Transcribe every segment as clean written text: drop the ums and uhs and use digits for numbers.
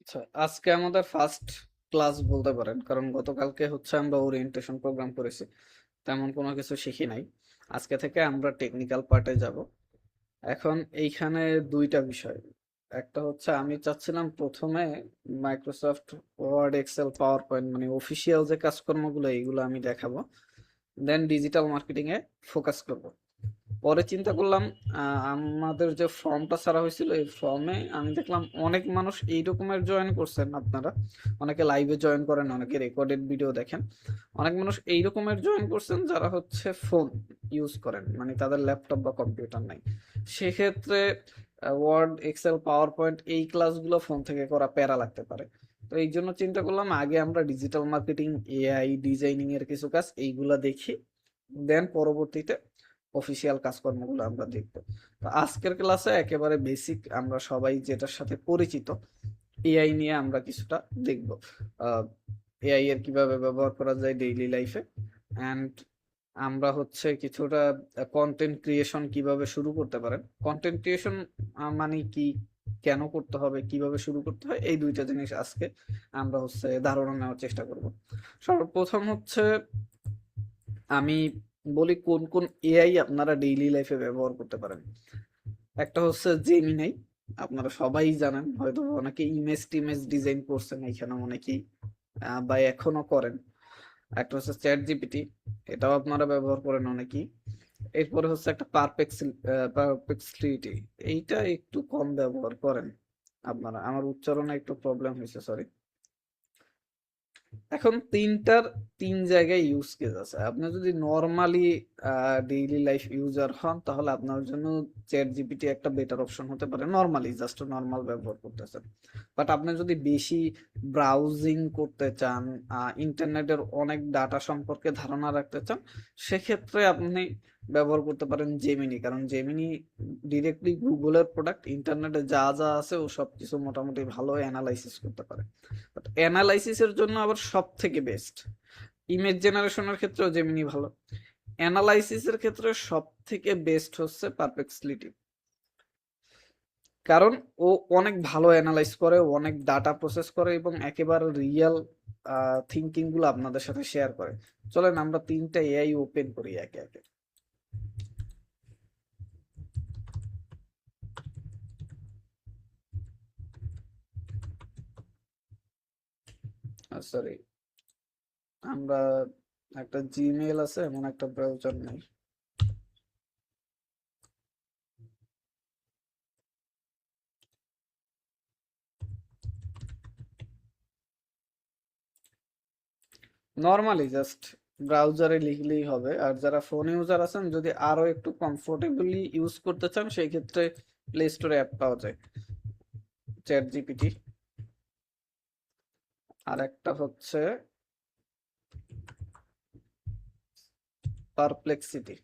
আচ্ছা, আজকে আমাদের ফার্স্ট ক্লাস বলতে পারেন, কারণ গতকালকে হচ্ছে আমরা ওরিয়েন্টেশন প্রোগ্রাম করেছি। তেমন কোনো কিছু শিখি নাই। আজকে থেকে আমরা টেকনিক্যাল পার্টে যাব। এখন এইখানে দুইটা বিষয়। একটা হচ্ছে আমি চাচ্ছিলাম প্রথমে Microsoft Word, Excel, PowerPoint মানে অফিসিয়াল যে কাজকর্মগুলো এইগুলো আমি দেখাবো। দেন ডিজিটাল মার্কেটিং এ ফোকাস করব। পরে চিন্তা করলাম, আমাদের যে ফর্মটা ছাড়া হয়েছিল এই ফর্মে আমি দেখলাম অনেক মানুষ এই রকমের জয়েন করছেন। আপনারা অনেকে লাইভে জয়েন করেন, অনেকে রেকর্ডেড ভিডিও দেখেন। অনেক মানুষ এই রকমের জয়েন করছেন যারা হচ্ছে ফোন ইউজ করেন, মানে তাদের ল্যাপটপ বা কম্পিউটার নাই। সেক্ষেত্রে ওয়ার্ড, এক্সেল, পাওয়ার পয়েন্ট এই ক্লাসগুলো ফোন থেকে করা প্যারা লাগতে পারে। তো এই জন্য চিন্তা করলাম আগে আমরা ডিজিটাল মার্কেটিং, এআই, ডিজাইনিং এর কিছু কাজ এইগুলা দেখি, দেন পরবর্তীতে অফিসিয়াল কাজকর্মগুলো আমরা দেখব। তো আজকের ক্লাসে একেবারে বেসিক আমরা সবাই যেটার সাথে পরিচিত, এআই নিয়ে আমরা কিছুটা দেখব। এআই এর কিভাবে ব্যবহার করা যায় ডেইলি লাইফে, অ্যান্ড আমরা হচ্ছে কিছুটা কন্টেন্ট ক্রিয়েশন কিভাবে শুরু করতে পারেন, কন্টেন্ট ক্রিয়েশন মানে কি, কেন করতে হবে, কিভাবে শুরু করতে হয়, এই দুইটা জিনিস আজকে আমরা হচ্ছে ধারণা নেওয়ার চেষ্টা করব। সর্বপ্রথম হচ্ছে আমি বলি কোন কোন এআই আপনারা ডেইলি লাইফে ব্যবহার করতে পারেন। একটা হচ্ছে জেমিনাই, আপনারা সবাই জানেন, হয়তো অনেকে ইমেজ টিমেজ ডিজাইন করছেন এখানে অনেকেই, বা এখনো করেন। একটা হচ্ছে চ্যাট জিপিটি, এটাও আপনারা ব্যবহার করেন অনেকেই। এরপরে হচ্ছে একটা পারপ্লেক্সিটি, এইটা একটু কম ব্যবহার করেন আপনারা, আমার উচ্চারণে একটু প্রবলেম হয়েছে, সরি। এখন তিনটার তিন জায়গায় ইউজ কেস আছে। আপনি যদি নর্মালি ডেইলি লাইফ ইউজার হন তাহলে আপনার জন্য চ্যাট জিপিটি একটা বেটার অপশন হতে পারে, নর্মালি জাস্ট নর্মাল ব্যবহার করতেছেন। বাট আপনি যদি বেশি ব্রাউজিং করতে চান, ইন্টারনেটের অনেক ডাটা সম্পর্কে ধারণা রাখতে চান, সেক্ষেত্রে আপনি ব্যবহার করতে পারেন জেমিনি, কারণ জেমিনি ডিরেক্টলি গুগলের প্রোডাক্ট, ইন্টারনেটে যা যা আছে ও সবকিছু মোটামুটি ভালো অ্যানালাইসিস করতে পারে। বাট অ্যানালাইসিসের জন্য আবার সব থেকে বেস্ট, ইমেজ জেনারেশনের ক্ষেত্রেও জেমিনি ভালো, অ্যানালাইসিসের ক্ষেত্রে সব থেকে বেস্ট হচ্ছে পারপ্লেক্সিটি। কারণ ও অনেক ভালো অ্যানালাইজ করে, ও অনেক ডাটা প্রসেস করে এবং একেবারে রিয়েল থিঙ্কিং গুলো আপনাদের সাথে শেয়ার করে। চলেন আমরা তিনটা এআই ওপেন করি একে একে। সরি, আমরা একটা জিমেইল আছে এমন একটা ব্রাউজার নেই। নর্মালি জাস্ট ব্রাউজারে লিখলেই হবে। আর যারা ফোন ইউজার আছেন, যদি আরো একটু কমফোর্টেবলি ইউজ করতে চান, সেই ক্ষেত্রে প্লে স্টোরে অ্যাপ পাওয়া যায়, চ্যাট জিপিটি। আর একটা হচ্ছে পারপ্লেক্সিটি।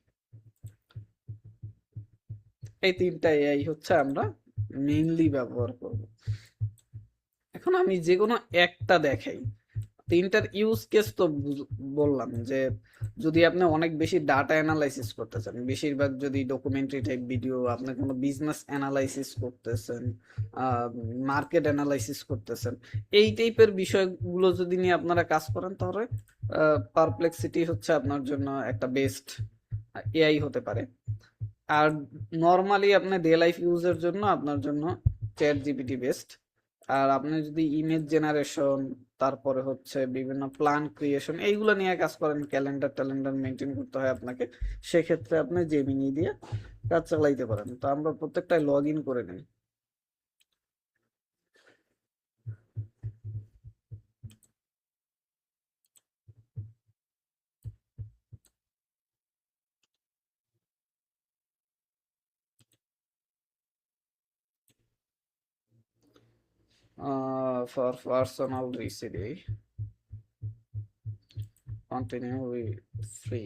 এই তিনটা এআই হচ্ছে আমরা মেইনলি ব্যবহার করব। এখন আমি যে কোনো একটা দেখাই। তিনটার ইউজ কেস তো বললাম যে যদি আপনি অনেক বেশি ডাটা অ্যানালাইসিস করতে চান, বেশিরভাগ যদি ডকুমেন্টারি টাইপ ভিডিও, আপনি কোনো বিজনেস অ্যানালাইসিস করতেছেন, মার্কেট অ্যানালাইসিস করতেছেন, এই টাইপের বিষয়গুলো যদি নিয়ে আপনারা কাজ করেন, তাহলে পারপ্লেক্সিটি হচ্ছে আপনার জন্য একটা বেস্ট এআই হতে পারে। আর নর্মালি আপনি ডে লাইফ ইউজের জন্য আপনার জন্য চ্যাট জিপিটি বেস্ট। আর আপনি যদি ইমেজ জেনারেশন, তারপরে হচ্ছে বিভিন্ন প্ল্যান ক্রিয়েশন এইগুলো নিয়ে কাজ করেন, ক্যালেন্ডার ট্যালেন্ডার মেনটেন করতে হয় আপনাকে, সেক্ষেত্রে আপনি জেমিনি দিয়ে কাজ চালাইতে পারেন। তো আমরা প্রত্যেকটাই লগ ইন করে নিই। ফর পার্সোনাল রিসিডি কন্টিনিউ উইথ ফ্রি।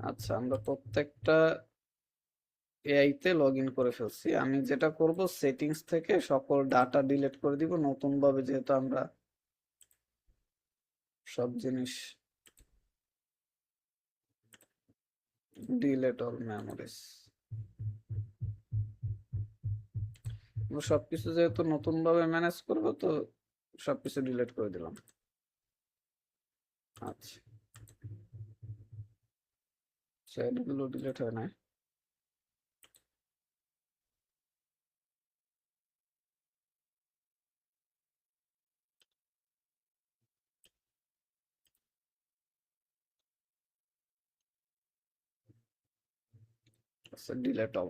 আচ্ছা, আমরা প্রত্যেকটা এআই তে লগ ইন করে ফেলছি। আমি যেটা করব, সেটিংস থেকে সকল ডাটা ডিলিট করে দিব, নতুন ভাবে যেহেতু আমরা সব জিনিস ডিলিট অল মেমোরিজ। সবকিছু যেহেতু নতুন ভাবে ম্যানেজ করবো, তো সবকিছু ডিলিট করে দিলাম। আচ্ছা, চ্যাটগুলো ডিলিট হয় না। আচ্ছা, ডিলিট অল।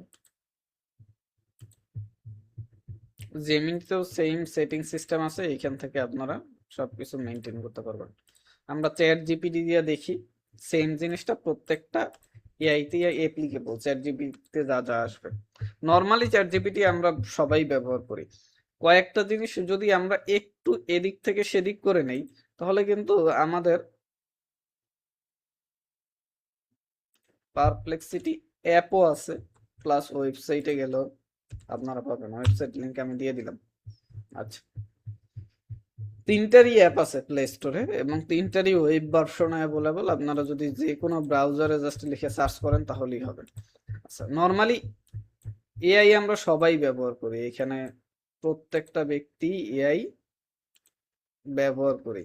জেমিনিতেও সেম সেটিং সিস্টেম আছে, এখান থেকে আপনারা সবকিছু মেনটেন করতে পারবেন। আমরা চ্যাট জিপিটি দিয়ে দেখি, সেম জিনিসটা প্রত্যেকটা এআইতে অ্যাপ্লিকেবল। চ্যাট জিপিটিতে যা যা আসবে, নর্মালি চ্যাট জিপিটি আমরা সবাই ব্যবহার করি। কয়েকটা জিনিস যদি আমরা একটু এদিক থেকে সেদিক করে নেই, তাহলে কিন্তু আমাদের পারপ্লেক্সিটি অ্যাপও আছে, প্লাস ওয়েবসাইটে গেলেও আপনারা পাবেন। ওয়েবসাইট লিংক আমি দিয়ে দিলাম। আচ্ছা, তিনটারই অ্যাপ আছে প্লে স্টোরে, এবং তিনটারই ওয়েব ভার্সনে অ্যাভেলেবল। আপনারা যদি যে কোনো ব্রাউজারে জাস্ট লিখে সার্চ করেন তাহলেই হবে। আচ্ছা, নর্মালি এআই আমরা সবাই ব্যবহার করি, এখানে প্রত্যেকটা ব্যক্তি এআই ব্যবহার করি,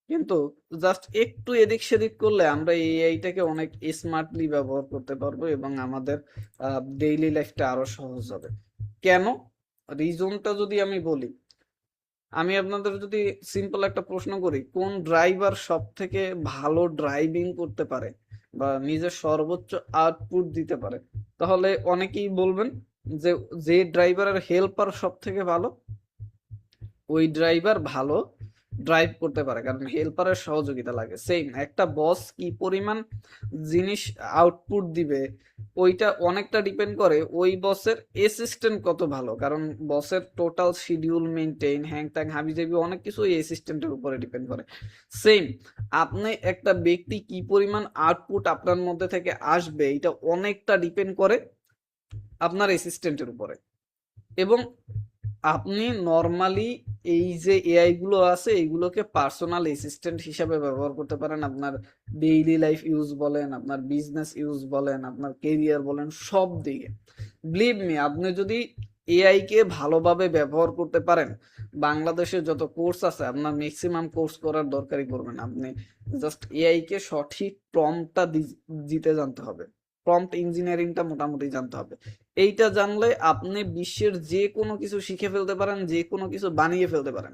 কিন্তু জাস্ট একটু এদিক সেদিক করলে আমরা এআইটাকে অনেক স্মার্টলি ব্যবহার করতে পারবো, এবং আমাদের ডেইলি লাইফটা আরো সহজ হবে। কেন? রিজনটা যদি আমি বলি, আমি আপনাদের যদি সিম্পল একটা প্রশ্ন করি, কোন ড্রাইভার সব থেকে ভালো ড্রাইভিং করতে পারে বা নিজের সর্বোচ্চ আউটপুট দিতে পারে, তাহলে অনেকেই বলবেন যে যে ড্রাইভারের হেল্পার সব থেকে ভালো, ওই ড্রাইভার ভালো ড্রাইভ করতে পারে, কারণ হেল্পারের সহযোগিতা লাগে। সেম একটা বস কি পরিমাণ জিনিস আউটপুট দিবে, ওইটা অনেকটা ডিপেন্ড করে ওই বসের অ্যাসিস্ট্যান্ট কত ভালো, কারণ বসের টোটাল শিডিউল মেনটেন হ্যাং ত্যাং হাবিজাবি অনেক কিছু এই অ্যাসিস্ট্যান্টের উপরে ডিপেন্ড করে। সেম, আপনি একটা ব্যক্তি কি পরিমাণ আউটপুট আপনার মধ্যে থেকে আসবে, এটা অনেকটা ডিপেন্ড করে আপনার অ্যাসিস্ট্যান্টের উপরে। এবং আপনি নর্মালি এই যে এআই গুলো আছে, এইগুলোকে পার্সোনাল অ্যাসিস্ট্যান্ট হিসাবে ব্যবহার করতে পারেন। আপনার ডেইলি লাইফ ইউজ বলেন, আপনার বিজনেস ইউজ বলেন, আপনার কেরিয়ার বলেন, সব দিকে। বিলিভ মি, আপনি যদি এআই কে ভালোভাবে ব্যবহার করতে পারেন, বাংলাদেশে যত কোর্স আছে আপনার ম্যাক্সিমাম কোর্স করার দরকারই পড়বে না। আপনি জাস্ট এআই কে সঠিক প্রম্পটটা দিতে জানতে হবে, প্রম্পট ইঞ্জিনিয়ারিংটা মোটামুটি জানতে হবে। এইটা জানলে আপনি বিশ্বের যে কোনো কিছু শিখে ফেলতে পারেন, যে কোনো কিছু বানিয়ে ফেলতে পারেন।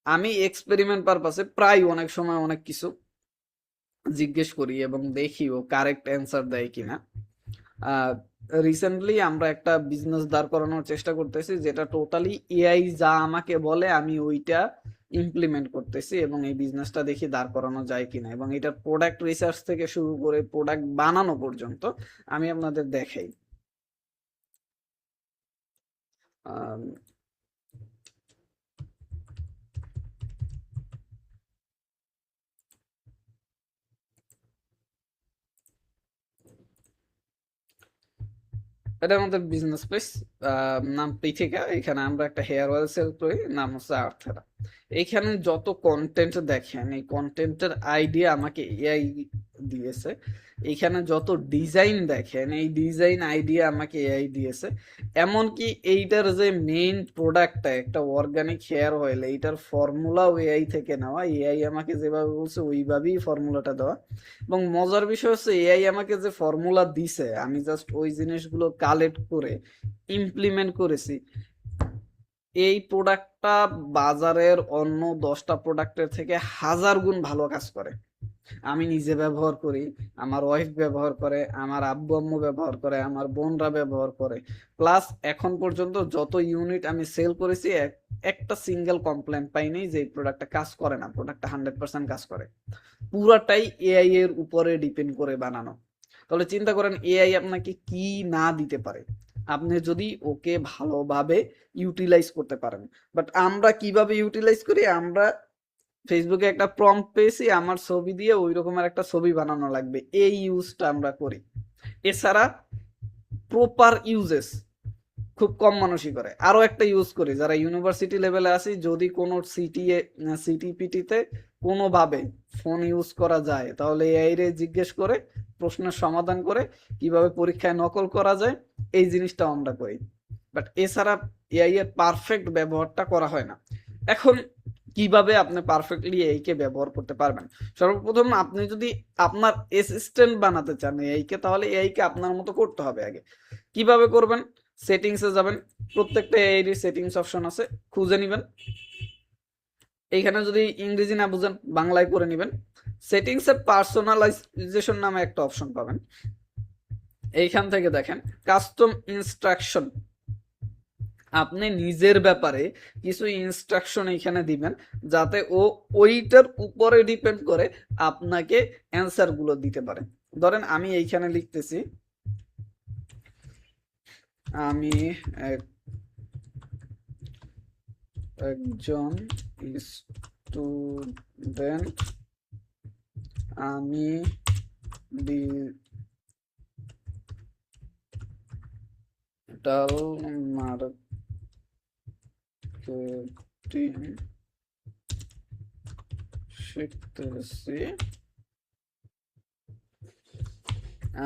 আমি এক্সপেরিমেন্ট পারপাসে প্রায় অনেক সময় অনেক কিছু জিজ্ঞেস করি এবং দেখি ও কারেক্ট অ্যান্সার দেয় কিনা। রিসেন্টলি আমরা একটা বিজনেস দাঁড় করানোর চেষ্টা করতেছি, যেটা টোটালি এআই যা আমাকে বলে আমি ওইটা ইমপ্লিমেন্ট করতেছি, এবং এই বিজনেসটা দেখি দাঁড় করানো যায় কিনা, এবং এটার প্রোডাক্ট রিসার্চ থেকে শুরু করে প্রোডাক্ট বানানো পর্যন্ত আমি আপনাদের দেখাই। আম, এটা আমাদের বিজনেস পেজ, নাম পৃথিকা। এখানে আমরা একটা হেয়ার অয়েল সেল করি, নাম হচ্ছে আর্থেরা। এইখানে যত কন্টেন্ট দেখেন, এই কন্টেন্টের আইডিয়া আমাকে এআই দিয়েছে। এইখানে যত ডিজাইন দেখেন, এই ডিজাইন আইডিয়া আমাকে এআই দিয়েছে। এমনকি এইটার যে মেইন প্রোডাক্টটা, একটা অর্গানিক হেয়ার অয়েল, এইটার ফর্মুলাও এআই থেকে নেওয়া। এআই আমাকে যেভাবে বলছে ওইভাবেই ফর্মুলাটা দেওয়া। এবং মজার বিষয় হচ্ছে, এআই আমাকে যে ফর্মুলা দিছে, আমি জাস্ট ওই জিনিসগুলো কালেক্ট করে ইমপ্লিমেন্ট করেছি। এই প্রোডাক্টটা বাজারের অন্য 10টা প্রোডাক্টের থেকে 1000 গুণ ভালো কাজ করে। আমি নিজে ব্যবহার করি, আমার ওয়াইফ ব্যবহার করে, আমার আব্বু আম্মু ব্যবহার করে, আমার বোনরা ব্যবহার করে। প্লাস এখন পর্যন্ত যত ইউনিট আমি সেল করেছি, একটা সিঙ্গেল কমপ্লেন পাইনি যে এই প্রোডাক্টটা কাজ করে না। প্রোডাক্টটা 100% কাজ করে। পুরাটাই এআই এর উপরে ডিপেন্ড করে বানানো। তাহলে চিন্তা করেন এআই আপনাকে কি না দিতে পারে, আপনি যদি ওকে ভালোভাবে ইউটিলাইজ করতে পারেন। বাট আমরা কিভাবে ইউটিলাইজ করি? আমরা ফেসবুকে একটা প্রম্পট পেয়েছি, আমার ছবি দিয়ে ওই রকমের একটা ছবি বানানো লাগবে, এই ইউজটা আমরা করি। এছাড়া প্রপার ইউজেস খুব কম মানুষই করে। আরো একটা ইউজ করি, যারা ইউনিভার্সিটি লেভেলে আছি, যদি কোনো সিটিপিটিতে কোনোভাবে ফোন ইউজ করা যায় তাহলে এআই রে জিজ্ঞেস করে প্রশ্নের সমাধান করে কিভাবে পরীক্ষায় নকল করা যায় এই জিনিসটা আমরা করি। বাট এছাড়া এআই এর পারফেক্ট ব্যবহারটা করা হয় না। এখন কিভাবে আপনি পারফেক্টলি এআই কে ব্যবহার করতে পারবেন? সর্বপ্রথম আপনি যদি আপনার অ্যাসিস্ট্যান্ট বানাতে চান এআই কে, তাহলে এআই কে আপনার মতো করতে হবে আগে। কিভাবে করবেন? সেটিংসে যাবেন, প্রত্যেকটা এআই এর সেটিংস অপশন আছে, খুঁজে নিবেন। এইখানে যদি ইংরেজি না বুঝেন বাংলায় করে নিবেন। সেটিংসে পার্সোনালাইজেশন নামে একটা অপশন পাবেন। এইখান থেকে দেখেন কাস্টম ইনস্ট্রাকশন, আপনি নিজের ব্যাপারে কিছু ইনস্ট্রাকশন এখানে দিবেন যাতে ও ওইটার উপরে ডিপেন্ড করে আপনাকে অ্যান্সার গুলো দিতে পারে। ধরেন আমি এইখানে লিখতেছি, আমি একজন স্টুডেন্ট, আমি ডিজিটাল মার্কেটিং শিখতেছি,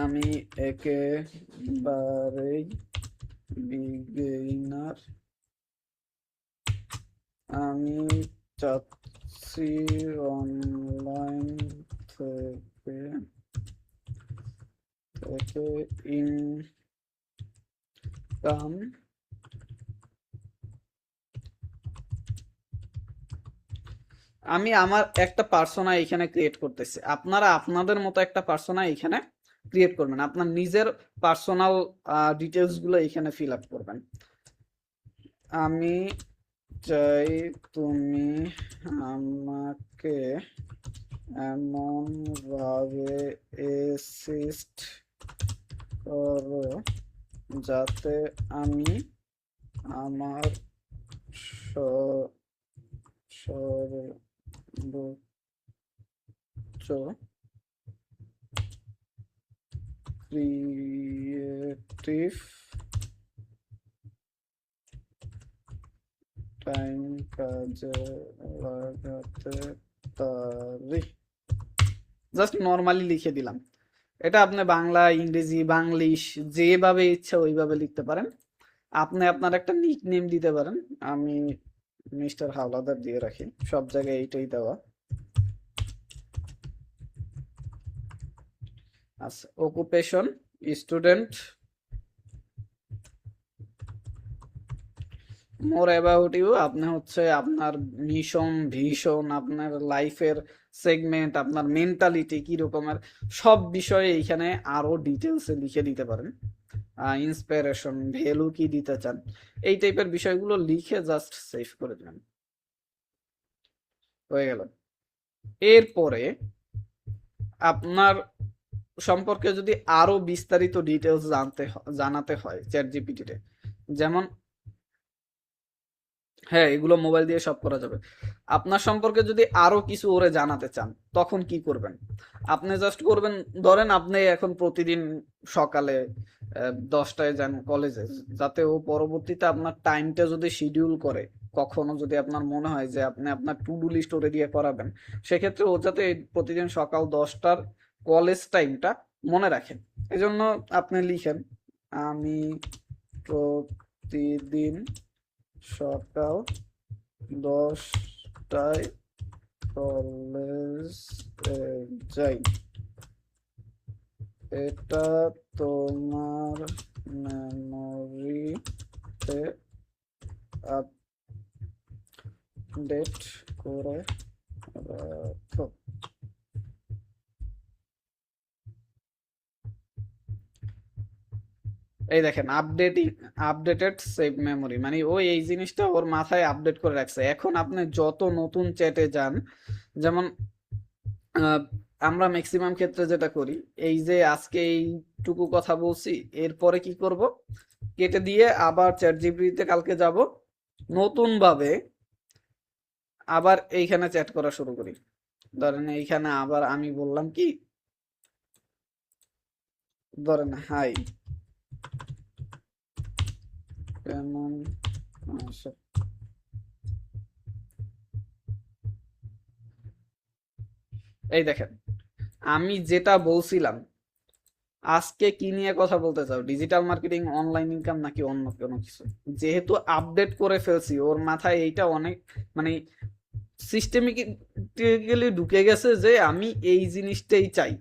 আমি একেবারেই বিগিনার, আমি চাচ্ছি অনলাইন থেকে ইনকাম আমি আমার একটা পার্সোনা এখানে ক্রিয়েট করতেছি, আপনারা আপনাদের মতো একটা পার্সোনা এখানে ক্রিয়েট করবেন, আপনার নিজের পার্সোনাল ডিটেলস গুলো এখানে ফিল আপ করবেন। আমি চাই তুমি আমাকে এমন ভাবে অ্যাসিস্ট করো যাতে আমি আমার সর্বোচ্চ ক্রিয়েটিভ টাইম কাজে লাগাতে পারি। জাস্ট নর্মালি লিখে দিলাম। এটা আপনি বাংলা, ইংরেজি, বাংলিশ যেভাবে ইচ্ছা ওইভাবে লিখতে পারেন। আপনি আপনার একটা নিক নেম দিতে পারেন। আমি মিস্টার হাওলাদার দিয়ে রাখি, সব জায়গায় এইটাই দেওয়া। আচ্ছা, occupation student, more about you, আপনি হচ্ছে আপনার মিশন, ভিশন, আপনার লাইফের সেগমেন্ট, আপনার মেন্টালিটি কি রকমের, সব বিষয়ে এইখানে আরো ডিটেলসে লিখে দিতে পারেন। ইন্সপিরেশন, ভ্যালু কি দিতে চান, এই টাইপের বিষয়গুলো লিখে জাস্ট সেভ করে দেবেন, হয়ে গেল। এরপরে আপনার সম্পর্কে যদি আরো বিস্তারিত ডিটেলস জানাতে হয় চ্যাট জিপিটিতে, যেমন হ্যাঁ এগুলো মোবাইল দিয়ে সব করা যাবে। আপনার সম্পর্কে যদি আরো কিছু ওরে জানাতে চান তখন কি করবেন? আপনি জাস্ট করবেন, ধরেন আপনি এখন প্রতিদিন সকালে 10টায় যান কলেজে, যাতে ও পরবর্তীতে আপনার টাইমটা যদি শিডিউল করে, কখনো যদি আপনার মনে হয় যে আপনি আপনার টু ডু লিস্ট ওরে দিয়ে করাবেন, সেক্ষেত্রে ও যাতে প্রতিদিন সকাল 10টার কলেজ টাইমটা মনে রাখেন। এজন্য আপনি লিখেন, আমি প্রতিদিন সকাল 10টায় কলেজে যাই, এটা তোমার মেমোরিতে আপডেট করে রাখো। এই দেখেন আপডেটেড সেভ মেমোরি, মানে ও এই জিনিসটা ওর মাথায় আপডেট করে রাখছে। এখন আপনি যত নতুন চ্যাটে যান, যেমন আহ, আমরা ম্যাক্সিমাম ক্ষেত্রে যেটা করি, এই যে আজকে এইটুকু কথা বলছি, এরপরে কি করব, কেটে দিয়ে আবার চ্যাট জিপিটিতে কালকে যাব, নতুন ভাবে আবার এইখানে চ্যাট করা শুরু করি। ধরেন এইখানে আবার আমি বললাম কি, ধরেন হাই, কেমন আছো, এই দেখেন, আমি যেটা বলছিলাম, আজকে কি নিয়ে কথা বলতে চাও, ডিজিটাল মার্কেটিং, অনলাইন ইনকাম, নাকি অন্য কোনো কিছু? যেহেতু আপডেট করে ফেলছি, ওর মাথায় এইটা অনেক মানে সিস্টেমিক্যালি ঢুকে গেছে যে আমি এই জিনিসটাই চাই।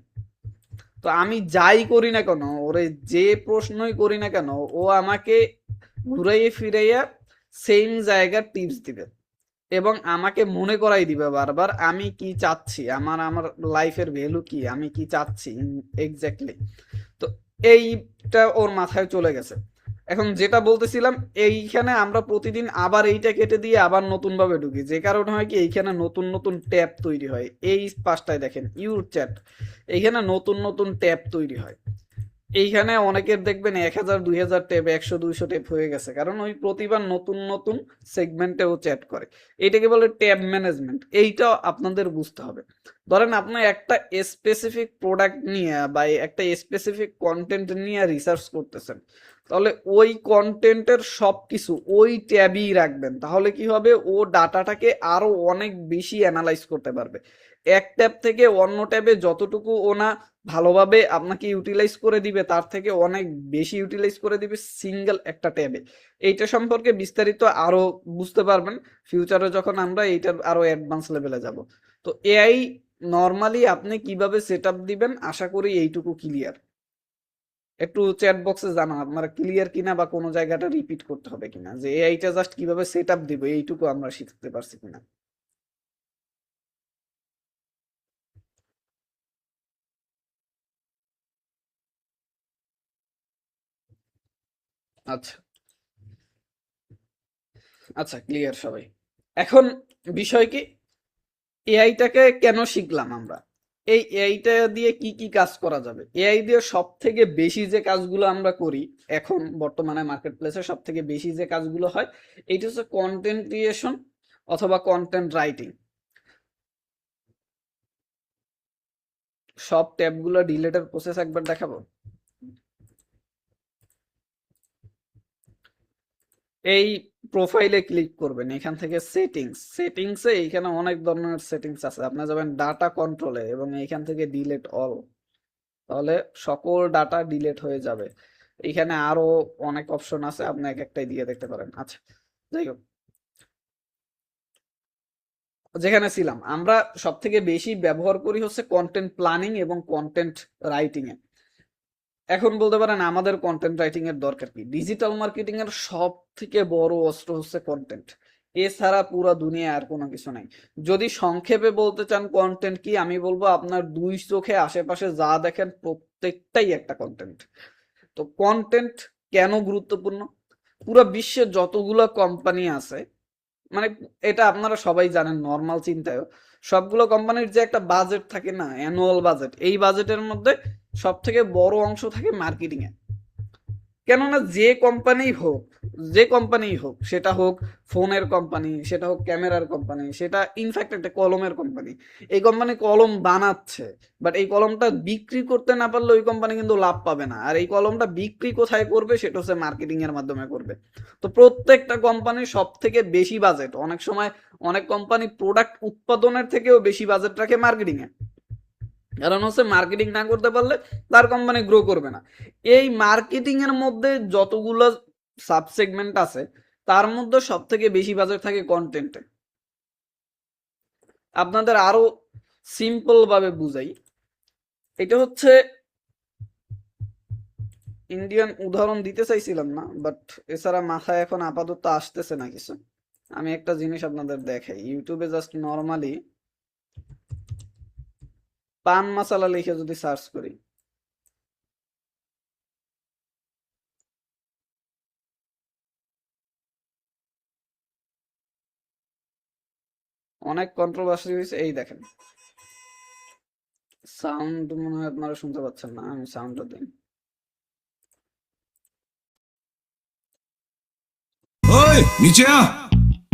তো আমি যাই করি না কেন, ওরে যে প্রশ্নই করি না কেন, ও আমাকে ঘুরাইয়ে ফিরাইয়া সেম জায়গার টিপস দিবে এবং আমাকে মনে করাই দিবে বারবার আমি কি চাচ্ছি, আমার আমার লাইফের ভ্যালু কি, আমি কি চাচ্ছি এক্স্যাক্টলি। তো এইটা ওর মাথায় চলে গেছে। এখন যেটা বলতেছিলাম, এইখানে আমরা প্রতিদিন আবার এইটা কেটে দিয়ে আবার নতুন ভাবে ঢুকি, যে কারণে হয় কি এইখানে নতুন নতুন ট্যাব তৈরি হয়। এই পাশটায় দেখেন ইউর চ্যাট, এইখানে নতুন নতুন ট্যাব তৈরি হয়। এইখানে অনেকের দেখবেন 1000 2000 ট্যাব, 100 200 ট্যাব হয়ে গেছে, কারণ ওই প্রতিবার নতুন নতুন সেগমেন্টে ও চ্যাট করে। এটাকে বলে ট্যাব ম্যানেজমেন্ট। এইটা আপনাদের বুঝতে হবে। ধরেন আপনি একটা স্পেসিফিক প্রোডাক্ট নিয়ে বা একটা স্পেসিফিক কন্টেন্ট নিয়ে রিসার্চ করতেছেন, তাহলে ওই কন্টেন্টের সবকিছু ওই ট্যাবই রাখবেন। তাহলে কি হবে, ও ডাটাটাকে আরো অনেক বেশি অ্যানালাইজ করতে পারবে। এক ট্যাব থেকে অন্য ট্যাবে যতটুকু ওনা ভালোভাবে আপনাকে ইউটিলাইজ করে দিবে, তার থেকে অনেক বেশি ইউটিলাইজ করে দিবে সিঙ্গেল একটা ট্যাবে। এইটা সম্পর্কে বিস্তারিত আরো বুঝতে পারবেন ফিউচারে, যখন আমরা এইটার আরো অ্যাডভান্স লেভেলে যাব। তো এআই নর্মালি আপনি কিভাবে সেট আপ দিবেন, আশা করি এইটুকু ক্লিয়ার। একটু চ্যাট বক্সে জানান আপনারা ক্লিয়ার কিনা, বা কোনো জায়গাটা রিপিট করতে হবে কিনা, যে এআইটা জাস্ট কিভাবে সেট আপ দিব এইটুকু আমরা শিখতে পারছি কিনা। আচ্ছা, আচ্ছা, ক্লিয়ার সবাই। এখন বিষয় কি, এআইটাকে কেন শিখলাম আমরা, এই এআইটা দিয়ে কি কি কাজ করা যাবে। এআই দিয়ে সব থেকে বেশি যে কাজগুলো আমরা করি এখন বর্তমানে মার্কেট প্লেসে, সব থেকে বেশি যে কাজগুলো হয়, এইটা হচ্ছে কন্টেন্ট ক্রিয়েশন অথবা কন্টেন্ট রাইটিং। সব ট্যাবগুলো ডিলেটের প্রসেস একবার দেখাবো। এই প্রোফাইলে ক্লিক করবেন, এখান থেকে সেটিংসে এইখানে অনেক ধরনের সেটিংস আছে। আপনি যাবেন ডাটা কন্ট্রোলে এবং এইখান থেকে ডিলেট অল, তাহলে সকল ডাটা ডিলেট হয়ে যাবে। এখানে আরো অনেক অপশন আছে, আপনি এক একটাই দিয়ে দেখতে পারেন। আচ্ছা, যাই হোক, যেখানে ছিলাম, আমরা সব থেকে বেশি ব্যবহার করি হচ্ছে কন্টেন্ট প্ল্যানিং এবং কন্টেন্ট রাইটিং এ। এখন বলতে পারেন আমাদের কন্টেন্ট রাইটিং এর দরকার কি? ডিজিটাল মার্কেটিং এর সব থেকে বড় অস্ত্র হচ্ছে কন্টেন্ট। এছাড়া পুরো দুনিয়া আর কোনো কিছু নাই। যদি সংক্ষেপে বলতে চান কন্টেন্ট কি, আমি বলবো আপনার দুই চোখে আশেপাশে যা দেখেন প্রত্যেকটাই একটা কন্টেন্ট। তো কন্টেন্ট কেন গুরুত্বপূর্ণ? পুরো বিশ্বে যতগুলো কোম্পানি আছে, মানে এটা আপনারা সবাই জানেন নর্মাল চিন্তায়, সবগুলো কোম্পানির যে একটা বাজেট থাকে না, অ্যানুয়াল বাজেট, এই বাজেটের মধ্যে সব থেকে বড় অংশ থাকে মার্কেটিং এ। কেননা যে কোম্পানি হোক, সেটা হোক ফোনের কোম্পানি, সেটা হোক ক্যামেরার কোম্পানি, সেটা ইনফ্যাক্ট একটা কলমের কোম্পানি। এই কোম্পানি কলম বানাচ্ছে, বাট এই কলমটা বিক্রি করতে না পারলে ওই কোম্পানি কিন্তু লাভ পাবে না। আর এই কলমটা বিক্রি কোথায় করবে, সেটা হচ্ছে মার্কেটিং এর মাধ্যমে করবে। তো প্রত্যেকটা কোম্পানির সব থেকে বেশি বাজেট, অনেক সময় অনেক কোম্পানি প্রোডাক্ট উৎপাদনের থেকেও বেশি বাজেট রাখে মার্কেটিং এ। কারণ হচ্ছে মার্কেটিং না করতে পারলে তার কোম্পানি গ্রো করবে না। এই মার্কেটিং এর মধ্যে যতগুলো সাবসেগমেন্ট আছে, তার মধ্যে সব থেকে বেশি বাজার থাকে কন্টেন্টে। আপনাদের আরো সিম্পল ভাবে বুঝাই, এটা হচ্ছে ইন্ডিয়ান উদাহরণ দিতে চাইছিলাম না, বাট এছাড়া মাথায় এখন আপাতত আসতেছে না কিছু। আমি একটা জিনিস আপনাদের দেখাই, ইউটিউবে জাস্ট নর্মালি পান মশালা লিখে যদি সার্চ করি, অনেক কন্ট্রোভার্সি হয়েছে। এই দেখেন, সাউন্ড মনে হয় আপনারা শুনতে পাচ্ছেন না, আমি সাউন্ডটা দিই। ओए नीचे आ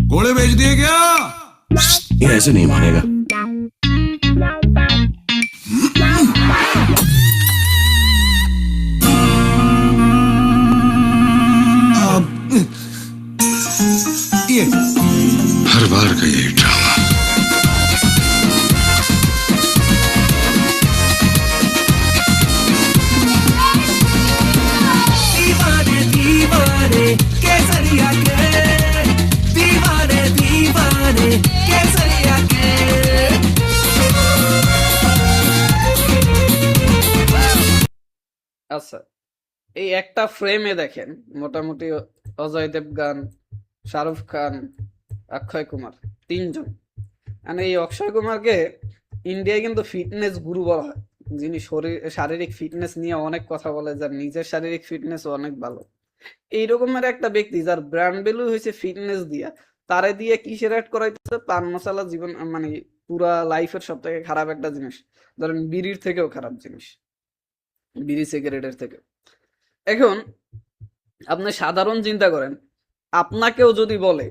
घोड़े बेच दिए क्या ये ऐसे नहीं मानेगा अब ये हर बार का यही ड्रामा এই একটা ফ্রেমে দেখেন মোটামুটি অজয় দেবগান, শাহরুখ খান, অক্ষয় কুমার, তিনজন। মানে এই অক্ষয় কুমারকে ইন্ডিয়ায় কিন্তু ফিটনেস গুরু বলা হয়, যিনি শারীরিক ফিটনেস নিয়ে অনেক কথা বলে, যার নিজের শারীরিক ফিটনেস অনেক ভালো। এই রকমের একটা ব্যক্তি যার ব্র্যান্ড ভ্যালু হয়েছে ফিটনেস দিয়া, তারে দিয়ে কিসের অ্যাড করাইতেছে? পান মশালা। জীবন মানে পুরা লাইফের সব থেকে খারাপ একটা জিনিস, ধরেন বিড়ির থেকেও খারাপ জিনিস, বিড়ি সিগারেটের থেকে। এখন আপনি সাধারণ চিন্তা করেন, আপনাকেও যদি বলে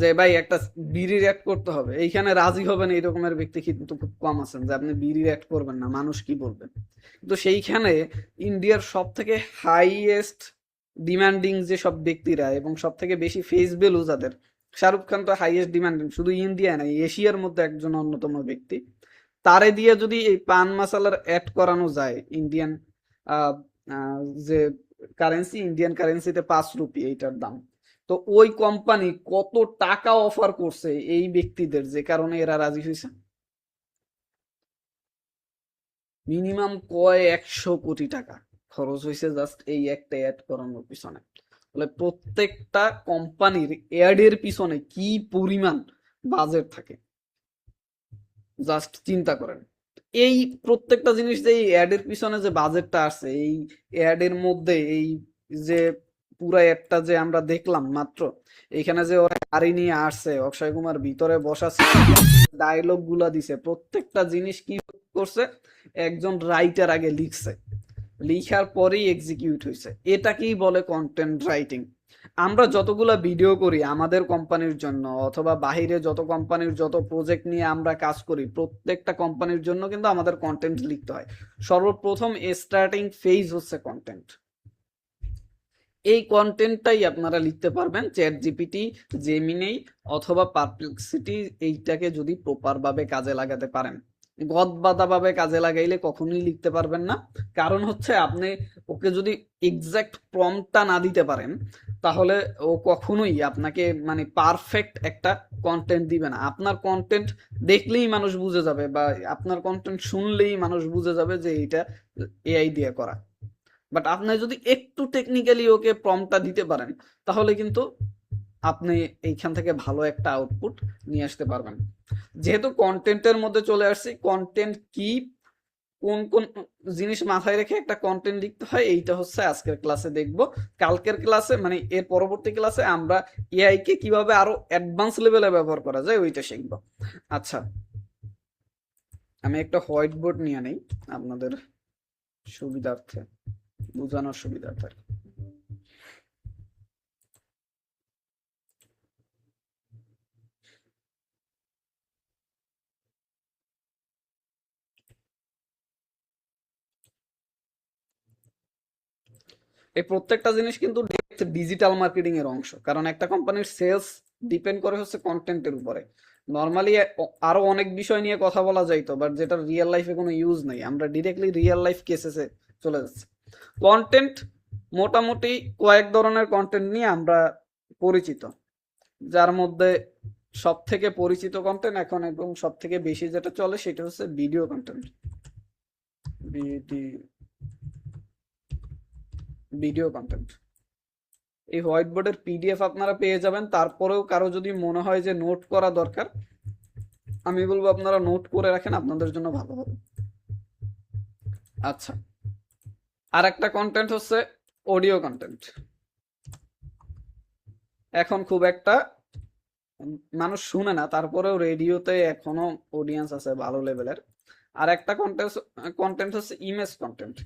যে ভাই একটা বিড়ির অ্যাড করতে হবে, এইখানে রাজি হবেন এই রকমের ব্যক্তি কিন্তু খুব কম আছেন, যে আপনি বিড়ির অ্যাড করবেন না, মানুষ কি বলবেন। তো সেইখানে ইন্ডিয়ার সব থেকে হাইয়েস্ট ডিমান্ডিং যে সব ব্যক্তিরা এবং সব থেকে বেশি ফেস ভ্যালু যাদের, শাহরুখ খান তো হাইয়েস্ট ডিমান্ডিং শুধু ইন্ডিয়া নাই, এশিয়ার মধ্যে একজন অন্যতম ব্যক্তি। তারে দিয়ে যদি এই পান মশালার অ্যাড করানো যায়, ইন্ডিয়ান আহ, আহ, যে কারেন্সি, ইন্ডিয়ান কারেন্সিতে 5 রুপি এইটার দাম, তো ওই কোম্পানি কত টাকা অফার করছে এই ব্যক্তিদের, যে কারণে এরা রাজি হয়েছে। মিনিমাম কয় 100 কোটি টাকা খরচ হয়েছে জাস্ট এই একটা অ্যাড করানোর পিছনে। তাহলে প্রত্যেকটা কোম্পানির অ্যাডের পিছনে কি পরিমাণ বাজেট থাকে, জাস্ট চিন্তা করেন। এই প্রত্যেকটা জিনিস যে এই অ্যাডের পিছনে যে বাজেটটা আছে, এই অ্যাডের মধ্যে এই যে পুরা অ্যাডটা যে আমরা দেখলাম মাত্র, এখানে যে ওরা গাড়ি নিয়ে আসছে, অক্ষয় কুমার ভিতরে বসা ডায়লগ গুলা দিছে, প্রত্যেকটা জিনিস কি করছে? একজন রাইটার আগে লিখছে, লিখার পরেই এক্সিকিউট হয়েছে। এটাকেই বলে কন্টেন্ট রাইটিং। আমরা যতগুলা ভিডিও করি আমাদের কোম্পানির জন্য, অথবা বাহিরে যত কোম্পানির যত প্রজেক্ট নিয়ে আমরা কাজ করি, প্রত্যেকটা কোম্পানির জন্য কিন্তু আমাদের কন্টেন্ট লিখতে হয়। সর্বপ্রথম স্টার্টিং ফেজ হচ্ছে কন্টেন্ট। এই কন্টেন্টটাই আপনারা লিখতে পারবেন চ্যাট জিপিটি, জেমিনি অথবা পারপ্লেক্সিটি, এইটাকে যদি প্রপার ভাবে কাজে লাগাতে পারেন। গদবাদা ভাবে কাজে লাগাইলে কখনোই লিখতে পারবেন না। কারণ হচ্ছে আপনি ওকে যদি এক্সাক্ট প্রম্পটটা না দিতে পারেন, তাহলে ও কখনোই আপনাকে মানে পারফেক্ট একটা কন্টেন্ট দিবে না। আপনার কন্টেন্ট দেখলেই মানুষ বুঝে যাবে, বা আপনার কন্টেন্ট শুনলেই মানুষ বুঝে যাবে যে এটা এআই দিয়ে করা। বাট আপনি যদি একটু টেকনিক্যালি ওকে প্রম্পটটা দিতে পারেন, তাহলে কিন্তু আপনি এইখান থেকে ভালো একটা আউটপুট নিয়ে আসতে পারবেন। যেহেতু কন্টেন্টের মধ্যে চলে আসছি, কন্টেন্ট কি, কোন কোন জিনিস মাথায় রেখে একটা কন্টেন্ট লিখতে হয়, এইটা হচ্ছে আজকের ক্লাসে দেখব। কালকের ক্লাসে মানে এর পরবর্তী ক্লাসে আমরা এআই কে কিভাবে আরো অ্যাডভান্স লেভেলে ব্যবহার করা যায় ওইটা শিখব। আচ্ছা, আমি একটা হোয়াইট বোর্ড নিয়ে নেই আপনাদের সুবিধার্থে, বোঝানোর সুবিধার্থে। এই প্রত্যেকটা জিনিস কিন্তু ডিজিটাল মার্কেটিং এর অংশ, কারণ একটা কোম্পানির সেলস ডিপেন্ড করে হচ্ছে কন্টেন্টের উপরে। নর্মালি আরো অনেক বিষয় নিয়ে কথা বলা যাইতো, বাট যেটা রিয়েল লাইফে কোনো ইউজ নেই, আমরা ডিরেক্টলি রিয়েল লাইফ কেসেসে চলে যাচ্ছি। কন্টেন্ট মোটামুটি কয়েক ধরনের কন্টেন্ট নিয়ে আমরা পরিচিত, যার মধ্যে সব থেকে পরিচিত কন্টেন্ট এখন এবং সব থেকে বেশি যেটা চলে সেটা হচ্ছে ভিডিও কন্টেন্ট। ভিডিও কন্টেন্ট, এই হোয়াইট বোর্ডের পিডিএফ আপনারা পেয়ে যাবেন। তারপরেও কারো যদি মনে হয় যে নোট করা দরকার, আমি বলবো আপনারা নোট করে রাখেন, আপনাদের জন্য ভালো হবে। আচ্ছা, আর একটা কন্টেন্ট হচ্ছে অডিও কন্টেন্ট। এখন খুব একটা মানুষ শুনে না, তারপরেও রেডিওতে এখনো অডিয়েন্স আছে ভালো লেভেলের। আর একটা কন্টেন্ট কন্টেন্ট হচ্ছে ইমেজ কন্টেন্ট।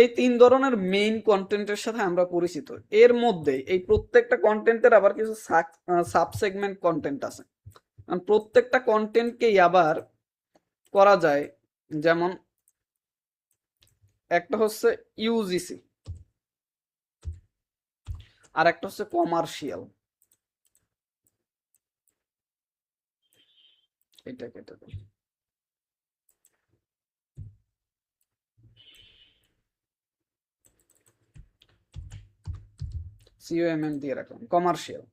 এই 3 ধরনের মেইন কন্টেন্টের সাথে আমরা পরিচিত। এর মধ্যে এই প্রত্যেকটা কন্টেন্টের আবার কিছু সাব সেগমেন্ট কন্টেন্ট আছে। প্রত্যেকটা কন্টেন্টকেই আবার করা যায়, যেমন একটা হচ্ছে ইউজিসি, আর একটা হচ্ছে কমার্শিয়াল। এটা কেটে দেব। সিওএমএম দিয়ে রাখলাম, কমার্শিয়াল।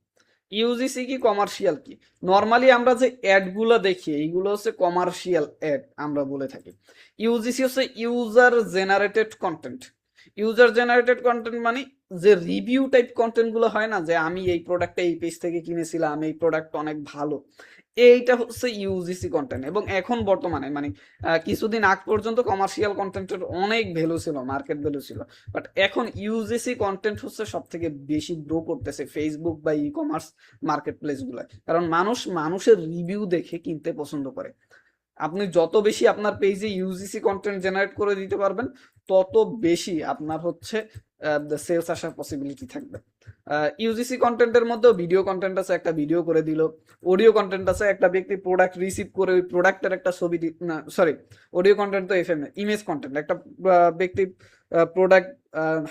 ইউজিসি কি কমার্শিয়াল কি? নর্মালি আমরা যে অ্যাড গুলো দেখি এইগুলো হচ্ছে কমার্শিয়াল অ্যাড আমরা বলে থাকি। ইউজিসি হচ্ছে user generated content. User generated content মানে যে রিভিউ টাইপ কন্টেন্ট গুলো হয় না, যে আমি এই প্রোডাক্টটা এই পেজ থেকে কিনেছিলাম, এই প্রোডাক্ট অনেক ভালো, এইটা হচ্ছে ইউজিসি কন্টেন্ট। এবং এখন বর্তমানে মানে কিছুদিন আগ পর্যন্ত কমার্শিয়াল কন্টেন্টের অনেক ভ্যালু ছিল, মার্কেট ভ্যালু ছিল, বাট এখন ইউজিসি কন্টেন্ট হচ্ছে সব থেকে বেশি গ্রো করতেছে ফেসবুক বা ই কমার্স মার্কেট প্লেস গুলায়। কারণ মানুষের রিভিউ দেখে কিনতে পছন্দ করে। আপনি যত বেশি আপনার পেজে ইউজিসি কন্টেন্ট জেনারেট করে দিতে পারবেন, তত বেশি আপনার হচ্ছে সেলস আসার পসিবিলিটি থাকবে। ইউজিসি কন্টেন্টের মধ্যেও ভিডিও কন্টেন্ট আছে, একটা ভিডিও করে দিল। অডিও কন্টেন্ট আছে, একটা ব্যক্তি প্রোডাক্ট রিসিভ করে ওই প্রোডাক্টের একটা ছবি না সরি, অডিও কন্টেন্ট তো এফএম, ইমেজ কন্টেন্ট, একটা ব্যক্তি প্রোডাক্ট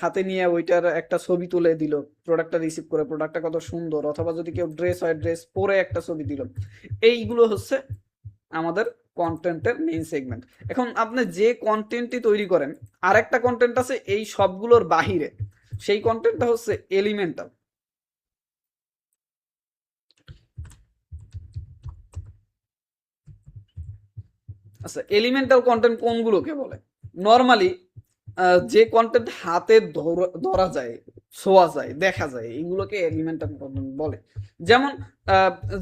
হাতে নিয়ে ওইটার একটা ছবি তুলে দিল, প্রোডাক্টটা রিসিভ করে, প্রোডাক্টটা কত সুন্দর, অথবা যদি কেউ ড্রেস হয় ড্রেস পরে একটা ছবি দিল। এইগুলো হচ্ছে আমাদের কন্টেন্টের মেইন সেগমেন্ট। এখন আপনি যে কন্টেন্টটি তৈরি করেন, আরেকটা কন্টেন্ট আছে এই সবগুলোর বাহিরে, সেই কন্টেন্টটা হচ্ছে এলিমেন্টাল। আচ্ছা, এলিমেন্টাল কন্টেন্ট কোনগুলোকে বলে? নর্মালি যে কন্টেন্ট হাতে ধরা যায়, ছোঁয়া যায়, দেখা যায়, এইগুলোকে এলিমেন্টাল কন্টেন্ট বলে। যেমন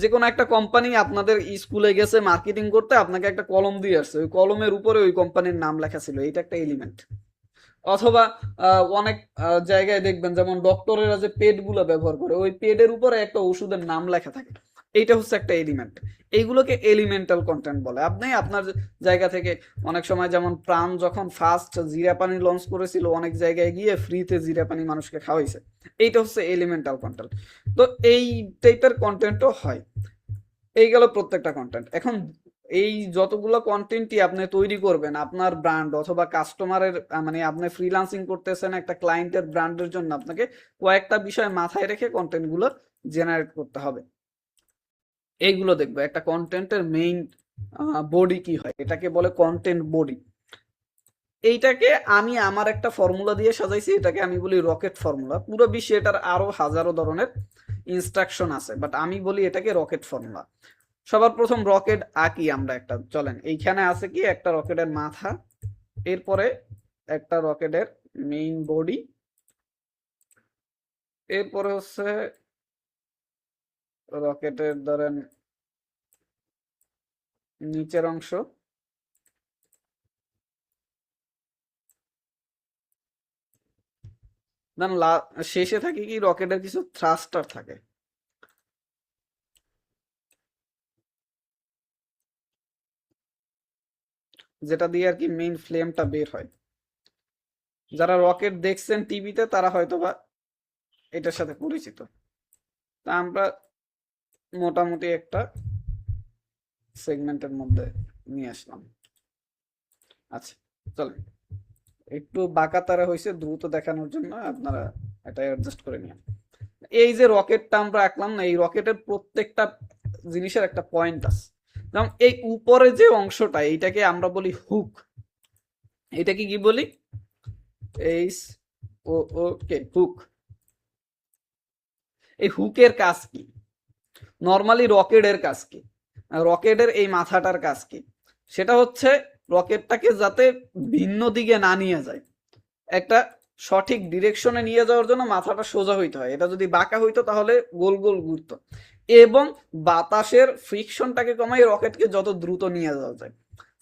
যে কোনো একটা কোম্পানি আপনাদের স্কুলে গেছে মার্কেটিং করতে, আপনাকে একটা কলম দিয়ে আসছে, ওই কলমের উপরে ওই কোম্পানির নাম লেখা ছিল, এটা একটা এলিমেন্ট। অথবা অনেক জায়গায় দেখবেন যেমন ডক্টরেরা যে পেড গুলো ব্যবহার করে, ওই পেডের উপরে একটা ওষুধের নাম লেখা থাকে, এইটা হচ্ছে একটা এলিমেন্ট। এইগুলোকে এলিমেন্টাল কন্টেন্ট বলে। আপনি আপনার জায়গা থেকে অনেক সময়, যেমন প্রাণ যখন ফার্স্ট জিরা পানি লঞ্চ করেছিল, অনেক জায়গায় গিয়ে ফ্রিতে জিরা পানি মানুষকে খাওয়াইছে, এইটা হচ্ছে এলিমেন্টাল কন্টেন্ট। তো এই টাইপের কন্টেন্টও হয়। এই গেল প্রত্যেকটা কন্টেন্ট। এখন এই যতগুলো কন্টেন্টই আপনি তৈরি করবেন আপনার ব্র্যান্ড অথবা কাস্টমারের, মানে আপনি ফ্রিল্যান্সিং করতেছেন একটা ক্লায়েন্টের ব্র্যান্ডের জন্য, আপনাকে কয়েকটা বিষয় মাথায় রেখে কন্টেন্টগুলো জেনারেট করতে হবে। এইগুলো দেখবে একটা কন্টেন্টের মেইন বডি কি হয়, এটাকে বলে কন্টেন্ট বডি। এইটাকে আমি আমার একটা ফর্মুলা দিয়ে সাজাইছি, এটাকে আমি বলি রকেট ফর্মুলা। পুরো বিশ্বে এটার আরো হাজারো ধরনের ইনস্ট্রাকশন আছে, বাট আমি বলি এটাকে রকেট ফর্মুলা। সবার প্রথম রকেট আঁকি আমরা একটা, চলেন। এইখানে আছে কি একটা রকেটের মাথা, এরপরে একটা রকেটের মেইন বডি, এরপরে হচ্ছে রকেটের ধরেন নিচের অংশ, দেন শেষে থাকে কি রকেটের কিছু থ্রাস্টার থাকে, যেটা দিয়ে আর কি মেইন ফ্লেমটা বের হয়। যারা রকেট দেখছেন টিভিতে তারা হয়তোবা এটার সাথে পরিচিত। তা আমরা মোটামুটি একটা সেগমেন্টের মধ্যে নিয়ে আসলাম। আচ্ছা, চলেন। একটু বাঁকা তারা হয়েছে দ্রুত দেখানোর জন্য, আপনারা এটা অ্যাডজাস্ট করে নিন। এই যে রকেটটা আমরা আঁকলাম না, এই রকেটের প্রত্যেকটা জিনিসের একটা পয়েন্ট আছে। যেমন এই উপরে যে অংশটা, এইটাকে আমরা বলি হুক। এটাকে কি বলি? এইচ ও ওকে, হুক। এই হুকের কাজ কি? নর্মালি রকেটের কাজ কি? রকেটের এই মাথাটার কাজ কি? সেটা হচ্ছে রকেটটাকে যাতে ভিন্ন দিকে না নিয়ে যায়, একটা সঠিক ডিরেকশনে নিয়ে যাওয়ার জন্য মাথাটা সোজা হইতে হয়। এটা যদি বাঁকা হইতো তাহলে গোল গোল ঘুরতো। এবং বাতাসের ফ্রিকশনটাকে কমাই রকেটকে যত দ্রুত নিয়ে যাওয়া যায়।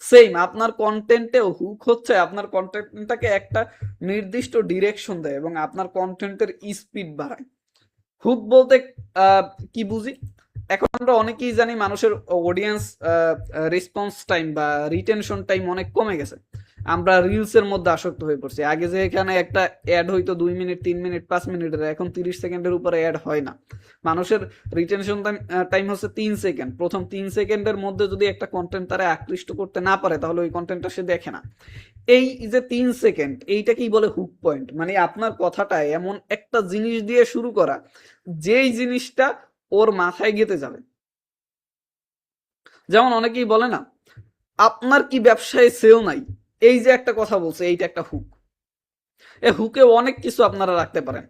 সেম আপনার কন্টেন্টেও হুক হচ্ছে আপনার কন্টেন্টটাকে একটা নির্দিষ্ট ডিরেকশন দেয় এবং আপনার কন্টেন্টের স্পিড বাড়ায়। হুক বলতে কি বুঝি? এখন আমরা অনেকেই জানি মানুষের অডিয়েন্স রেসপন্স টাইম বা রিটেনশন টাইম অনেক কমে গেছে। আমরা রিলসের মধ্যে আসক্ত হয়ে পড়ছি। আগে যে এখানে একটা অ্যাড হইতো 2 মিনিট 3 মিনিট 5 মিনিটের, এখন 30 সেকেন্ডের উপরে অ্যাড হয় না। মানুষের রিটেনশন টাইম হচ্ছে 3 সেকেন্ড। প্রথম 3 সেকেন্ডের মধ্যে যদি একটা কন্টেন্ট তারা আকৃষ্ট করতে না পারে তাহলে ওই কন্টেন্টটা সে দেখে না। এই যে 3 সেকেন্ড, এইটাকেই বলে হুক পয়েন্ট। মানে আপনার কথাটা এমন একটা জিনিস দিয়ে শুরু করা, যেই জিনিসটা ওর মাথায় গেঁথে যাবে। যেমন অনেকেই বলে না, আপনার কি ব্যবসায় সেল নাই, এই যে একটা কথা বলছে, এইটা একটা হুক। এই হুকে অনেক কিছু আপনারা রাখতে পারেন।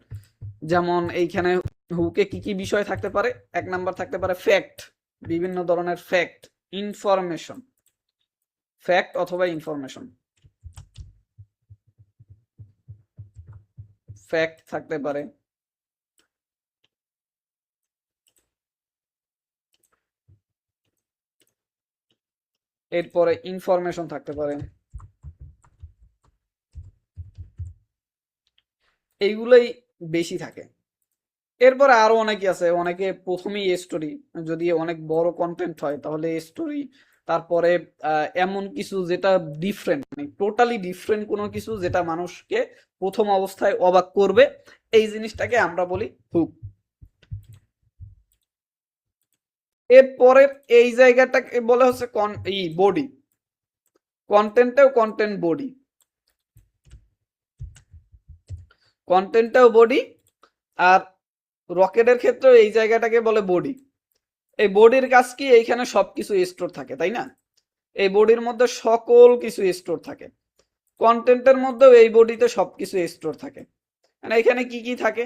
যেমন এইখানে হুকে কি কি বিষয় থাকতে পারে? 1 নাম্বার থাকতে পারে ফ্যাক্ট, বিভিন্ন ধরনের ফ্যাক্ট, ইনফরমেশন, ফ্যাক্ট অথবা ইনফরমেশন। ফ্যাক্ট থাকতে পারে, এরপরে ইনফরমেশন থাকতে পারে। এইগুলোই বেশি থাকে। এরপরে আরো অনেকে আছে, অনেকে প্রথমেই স্টোরি, যদি অনেক বড় কন্টেন্ট হয় তাহলে স্টোরি, তারপরে এমন কিছু যেটা ডিফারেন্ট, মানে টোটালি ডিফারেন্ট কোনো কিছু যেটা মানুষকে প্রথম অবস্থায় অবাক করবে, এই জিনিসটাকে আমরা বলি হুক। এরপরে এই জায়গাটাকে বলা হচ্ছে এই বডি, কন্টেন্টটাও কন্টেন্ট বডি, কন্টেন্টটাও বডি। আর রকেটের ক্ষেত্রেও এই জায়গাটাকে বলে বডি। এই বডির কাজ কি? এইখানে সবকিছু স্টোর থাকে, তাই না? এই বডির মধ্যে সকল কিছু স্টোর থাকে। কন্টেন্টের মধ্যেও এই বডিতে সবকিছু স্টোর থাকে। মানে এখানে কি কি থাকে?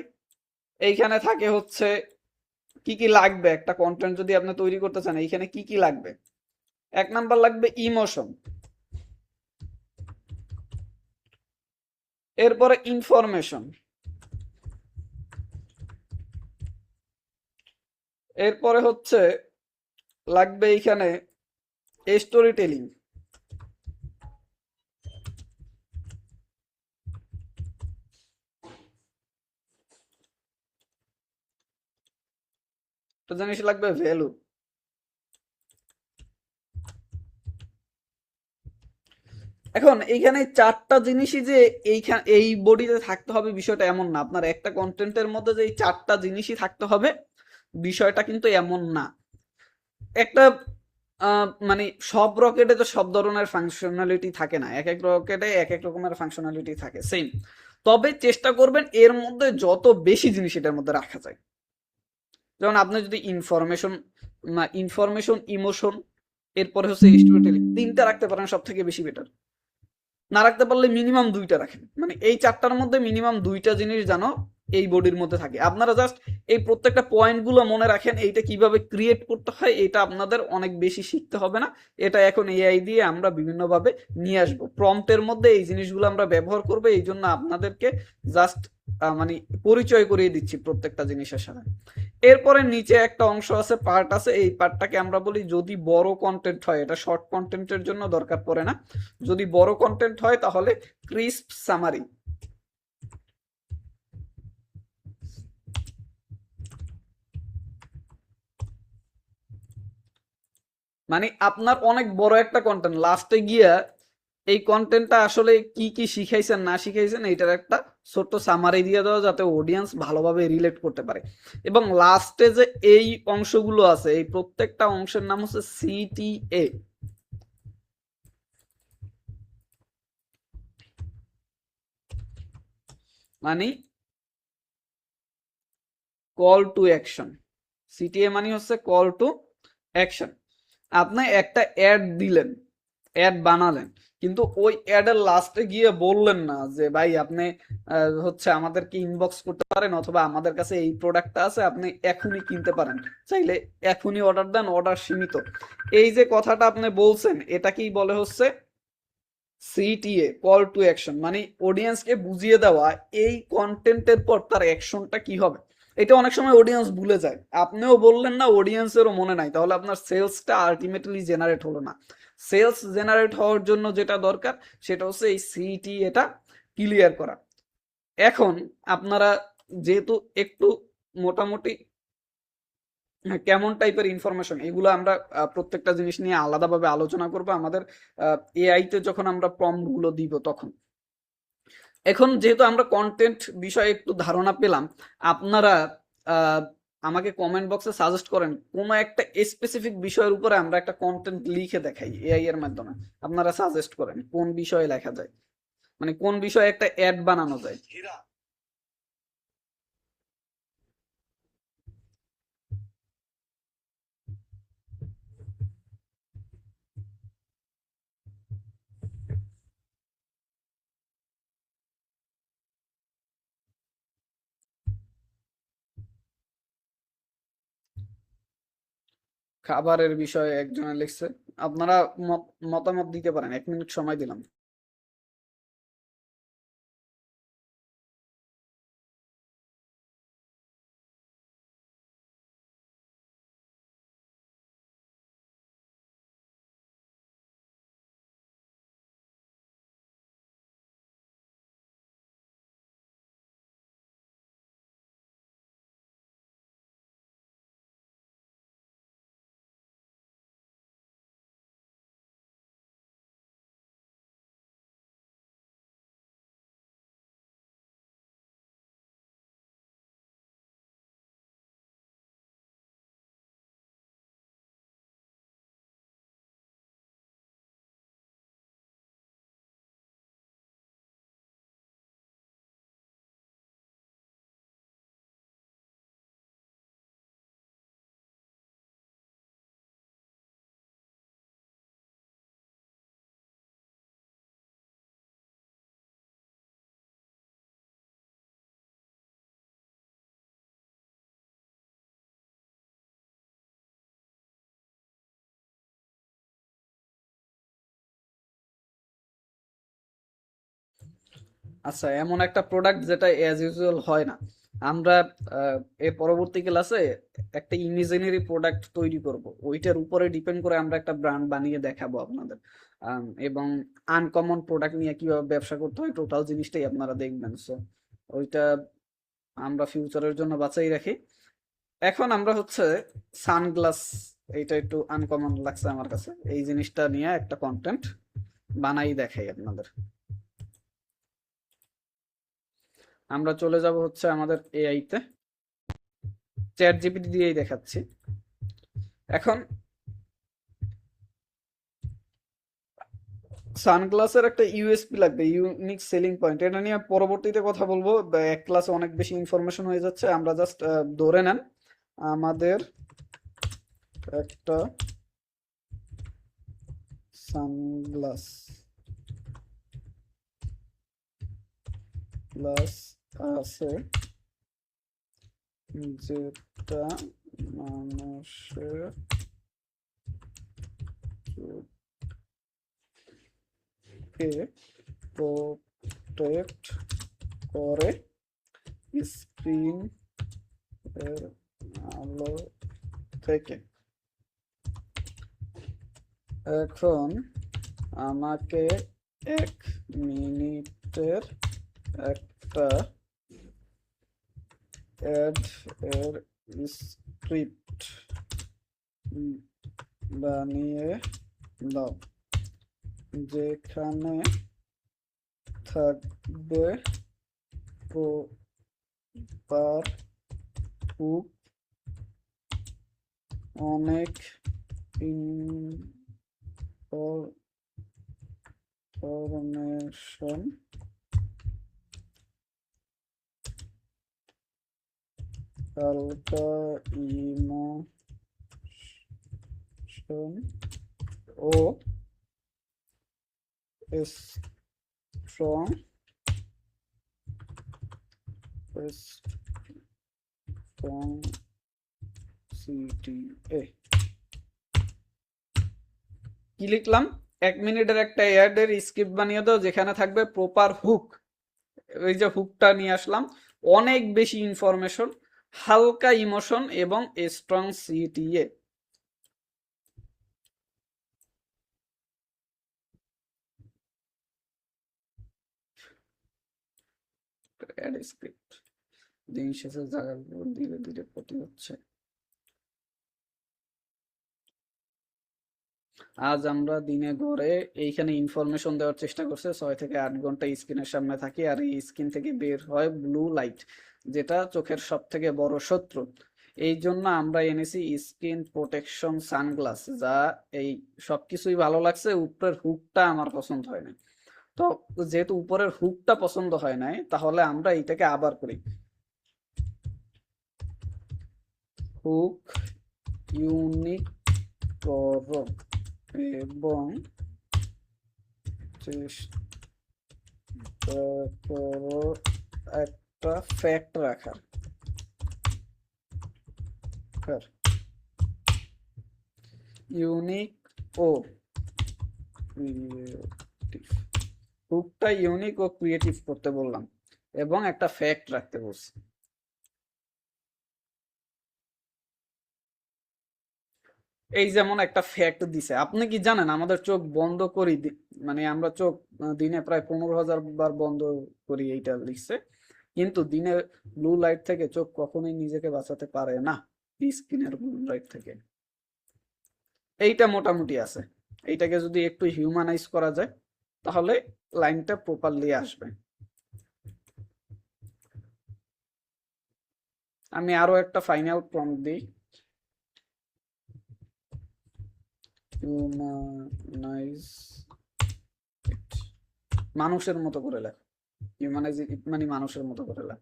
এইখানে থাকে হচ্ছে কি কি লাগবে একটা কন্টেন্ট যদি আপনি তৈরি করতে চান, এইখানে কি কি লাগবে? 1 নাম্বার লাগবে ইমোশন, এরপরে ইনফরমেশন, এরপরে হচ্ছে লাগবে এইখানে স্টোরি টেলিং। একটা জিনিস লাগবে ভ্যালু। এখন এইখানে 4টা জিনিসই যে এই বডিতে থাকতে হবে বিষয়টা এমন না। আপনার একটা কন্টেন্টের মধ্যে যে এই 4টা জিনিসই থাকতে হবে বিষয়টা কিন্তু এমন না। একটা মানে সব রকেটে তো সব ধরনের ফাংশনালিটি থাকে না, এক এক রকেটে এক এক রকমের ফাংশনালিটি থাকে সেম। তবে চেষ্টা করবেন এর মধ্যে যত বেশি জিনিস এটার মধ্যে রাখা যায়। যেমন আপনি যদি ইনফরমেশন, ইমোশন, এরপরে হচ্ছে স্টোরি টেলিং, 3টা রাখতে পারেন সব থেকে বেশি বেটার। না রাখতে পারলে মিনিমাম 2টা রাখেন, মানে এই 4টার মধ্যে মিনিমাম 2টা জিনিস যেন এই বডির মধ্যে থাকে। আপনারা জাস্ট এই প্রত্যেকটা পয়েন্টগুলো মনে রাখেন, এইটা কিভাবে ক্রিয়েট করতে হয় এটা আপনাদের অনেক বেশি শিখতে হবে না। এটা এখন এআই দিয়ে আমরা বিভিন্নভাবে নিয়ে আসবো, প্রম্পটের মধ্যে এই জিনিসগুলো আমরা ব্যবহার করবো। এই জন্য আপনাদেরকে জাস্ট মানে পরিচয় করিয়ে দিচ্ছি প্রত্যেকটা জিনিসের সাথে। এরপরে নিচে একটা অংশ আছে, পার্ট আছে, এই পার্টটাকে আমরা বলি যদি বড় কন্টেন্ট হয়, এটা শর্ট কন্টেন্টের জন্য দরকার পড়ে না। যদি বড় কন্টেন্ট হয় তাহলে ক্রিস্প সামারি, মানে আপনার অনেক বড় একটা কন্টেন্ট, লাস্টে গিয়া এই কন্টেন্টটা আসলে কি কি শিখাইছেন না শিখাইছেন এইটার একটা ছোট্ট সামারি দিয়ে দেওয়া, যাতে অডিয়েন্স ভালোভাবে রিলেট করতে পারে। এবং লাস্টে যে এই অংশগুলো আছে, এই প্রত্যেকটা অংশের নাম হচ্ছে সিটিএ, মানে কল টু অ্যাকশন। সিটিএ মানে হচ্ছে কল টু অ্যাকশন। আপনি একটা অ্যাড দিলেন, অ্যাড বানালেন, কিন্তু ওই অ্যাডের লাস্টে গিয়ে বললেন না যে ভাই আপনি হচ্ছে আমাদেরকে ইনবক্স করতে পারেন, অথবা আমাদের কাছে এই প্রোডাক্টটা আছে, আপনি এখনই কিনতে পারেন, চাইলে এখনই অর্ডার দেন, অর্ডার সীমিত। এই যে কথাটা আপনি বলছেন এটাকেই বলে হচ্ছে সিটিএ, কল টু অ্যাকশন, মানে অডিয়েন্সকে বুঝিয়ে দেওয়া এই কন্টেন্টের পর তার অ্যাকশনটা কি হবে। এটা অনেক সময় অডিয়েন্স ভুলে যায়, আপনিও বললেন না, অডিয়েন্সেরও মনে নাই, তাহলে আপনার সেলসটা আলটিমেটলি জেনারেট হলো না। সেলস জেনারেট হওয়ার জন্য যেটা দরকার সেটা হচ্ছে এই সিটি, এটা ক্লিয়ার করা। এখন আপনারা যেহেতু একটু মোটামুটি কেমন টাইপের ইনফরমেশন, এগুলো আমরা প্রত্যেকটা জিনিস নিয়ে আলাদাভাবে আলোচনা করবো আমাদের এআই তে যখন আমরা প্রম্পট গুলো দিব তখন। এখন যেহেতু আমরা কন্টেন্ট বিষয়ে একটু ধারণা পেলাম, আপনারা আহ, আমাকে কমেন্ট বক্সে সাজেস্ট করেন কোনো একটা স্পেসিফিক বিষয়ের উপরে আমরা একটা কন্টেন্ট লিখে দেখাই এআই এর মাধ্যমে। আপনারা সাজেস্ট করেন কোন বিষয়ে লেখা যায়, মানে কোন বিষয়ে একটা অ্যাড বানানো যায়। খাবারের বিষয়ে একজনে লিখছে। আপনারা মতামত দিতে পারেন, 1 মিনিট সময় দিলাম। আচ্ছা, এমন একটা প্রোডাক্ট যেটা অ্যাজ ইউজুয়াল হয় না। আমরা এর পরবর্তী ক্লাসে একটা ইমাজিনারি প্রোডাক্ট তৈরি করব, ওইটার উপরে ডিপেন্ড করে আমরা একটা ব্র্যান্ড বানিয়ে দেখাবো আপনাদের। এবং আনকমন প্রোডাক্ট নিয়ে কিভাবে ব্যবসা করতে হয় টোটাল জিনিসটাই আপনারা দেখবেন। সো ওইটা আমরা ফিউচারের জন্য বাঁচাই রাখি। এখন আমরা হচ্ছে সানগ্লাস, এইটা একটু আনকমন লাগছে আমার কাছে, এই জিনিসটা নিয়ে একটা কন্টেন্ট বানাই দেখাই আপনাদের। আমরা চলে যাব হচ্ছে আমাদের এআই তে, চ্যাট জিপিটি দিয়েই দেখাচ্ছি। এখন সানগ্লাসের একটা ইউএসপি লাগবে, ইউনিক সেলিং পয়েন্ট, এটা নিয়ে পরবর্তীতে কথা বলবো। এক ক্লাসে অনেক বেশি ইনফরমেশন হয়ে যাচ্ছে, আমরা জাস্ট ধরে নেন আমাদের একটা সানগ্লাস গ্লাস আছে যেটা মানুষের কে প্রোটেক্ট করে স্ক্রিন এর আলো থেকে। এখন আমাকে 1 মিনিটের একটা অ্যাড এর স্ক্রিপ্ট বানিয়ে দাও, যেখানে থাকবে প্রপার হুক, অনেক ইনফরমেশন, হালকা ইমোশন ও স্ট্রং সিটিএ। কি লিখলাম? 1 মিনিটের একটা অ্যাডের স্ক্রিপ্ট বানিয়ে দাও যেখানে থাকবে প্রপার হুক। ওই যে হুকটা নিয়ে আসলাম, অনেক বেশি ইনফরমেশন, হালকা ইমোশন এবং স্ট্রং সিটিএ। অ্যাড স্ক্রিপ্ট দিন শেষের জায়গাগুলো ধীরে ধীরে ক্ষতি হচ্ছে। আজ আমরা দিনে গড়ে এইখানে ইনফরমেশন দেওয়ার চেষ্টা করছে 6 থেকে 8 ঘন্টা স্ক্রিনের সামনে থাকি, আর এই স্ক্রিন থেকে বের হয় ব্লু লাইট, যেটা চোখের সব থেকে বড় শত্রু। এই জন্য আমরা এনেছি স্ক্রিন প্রোটেকশন সানগ্লাস, যা এই সবকিছুই ভালো লাগছে, উপরের হুকটা আমার পছন্দ হয় না। তো যেহেতু উপরের হুকটা পছন্দ হয় নাই, তাহলে আমরা এইটাকে আবার করি, হুক ইউনিক করো এবং চেষ্টা করো একটা ফ্যাক্ট রাখার। ইউনিক ও ক্রিয়েটিভ, হুকটা ইউনিক ও ক্রিয়েটিভ করতে বললাম এবং একটা ফ্যাক্ট রাখতে বলছি। এই যেমন একটা ফ্যাক্ট দিছে, আপনি কি জানেন আমাদের চোখ বন্ধ করি মানে আমরা চোখ দিনে প্রায় 15,000 বার বন্ধ করি, এইটা লিখছে। কিন্তু দিনের ব্লু লাইট থেকে চোখ কখনোই নিজেকে বাঁচাতে পারে না, স্ক্রিনের ব্লু লাইট থেকে। এইটা মোটামুটি আছে, এইটাকে যদি একটু হিউম্যানাইজ করা যায় তাহলে লাইনটা প্রপারলি আসবে। আমি আরো একটা ফাইনাল প্রম্পট দিই, হিউম্যানাইজ ইট, মানুষের মতো করে লেখ, হিউম্যানাইজ ইট মানে মানুষের মতো করে লেখ।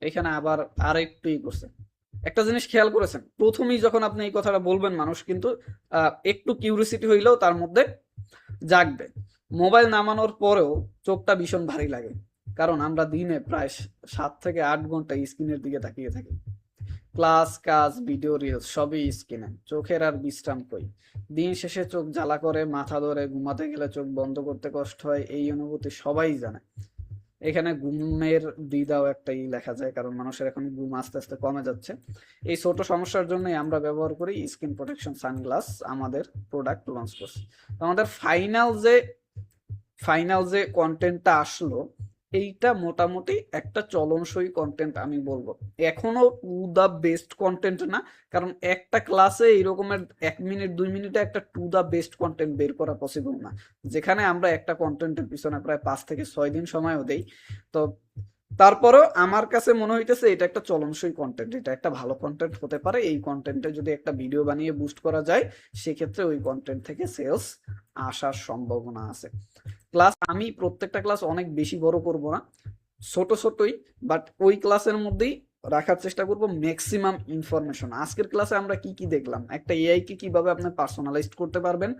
এখানে আবার আর একটু ই করছে, একটা জিনিস খেয়াল করেছেন, প্রথমেই যখন আপনি এই কথাটা বলবেন মানুষ কিন্তু একটু কিউরিসিটি হইলেও তার মধ্যে জাগবে। মোবাইল নামানোর পরেও চোখটা ভীষণ ভারী লাগে, কারণ আমরা দিনে প্রায় 7 থেকে 8 ঘন্টা স্ক্রিনের দিকে তাকিয়ে থাকি। ক্লাস, কাজ, ভিডিও, রিলস সবই স্ক্রিনে, চোখের আর বিশ্রাম কই। দিন শেষে চোখ জ্বালা করে, মাথা ধরে, ঘুমাতে গেলে চোখ বন্ধ করতে কষ্ট হয়, এই অনুভূতি সবাই জানে। এখানে ঘুমের দ্বিধাও একটা লেখা যায়, কারণ মানুষের এখন ঘুম আস্তে আস্তে কমে যাচ্ছে। এই ছোট সমস্যার জন্যই আমরা ব্যবহার করি স্কিন প্রোটেকশন সানগ্লাস, আমাদের প্রোডাক্ট লঞ্চ করছি। তো আমাদের ফাইনাল যে কন্টেন্টটা আসলো, এইটা মোটামুটি একটা চলনসই কন্টেন্ট আমি বলবো। এখনো টু দা বেস্ট কন্টেন্ট না, কারণ একটা ক্লাসে এইরকমের 1 মিনিট 2 মিনিটে একটা টু দা বেস্ট কন্টেন্ট বের করা পসিবল না, যেখানে আমরা একটা কন্টেন্টের পিছনে প্রায় 5 থেকে 6 দিন সময়ও দেই। তো তারপরেও আমার কাছে মনে হইতেছে এটা একটা চলনসই কন্টেন্ট, এটা একটা ভালো কন্টেন্ট হতে পারে। এই কন্টেন্টে যদি একটা ভিডিও বানিয়ে বুস্ট করা যায়, সেক্ষেত্রে ওই কন্টেন্ট থেকে সেলস আসার সম্ভাবনা আছে। ক্লাস আমি প্রত্যেকটা ক্লাস অনেক বেশি বড় করব না, ছোট ছোটই, বাট ওই ক্লাসের মধ্যেই রাখার চেষ্টা করব ম্যাক্সিমাম ইনফরমেশন। আজকের ক্লাসে আমরা কি কি দেখলাম, একটা এআই কে কিভাবে আপনি পার্সোনালাইজড করতে পারবেন,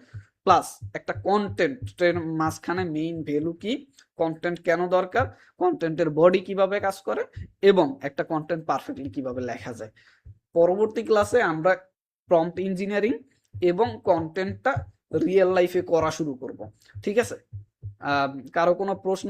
প্লাস একটা কন্টেন্টের মাঝখানে মেইন ভ্যালু কি, কন্টেন্ট কেন দরকার, কন্টেন্টের বডি কিভাবে কাজ করে, এবং একটা কন্টেন্ট পারফেক্টলি কিভাবে লেখা যায়। পরবর্তী ক্লাসে আমরা প্রম্পট ইঞ্জিনিয়ারিং এবং কন্টেন্টটা রিয়েল লাইফে করা শুরু করব। ঠিক আছে? কারো কোনো প্রশ্ন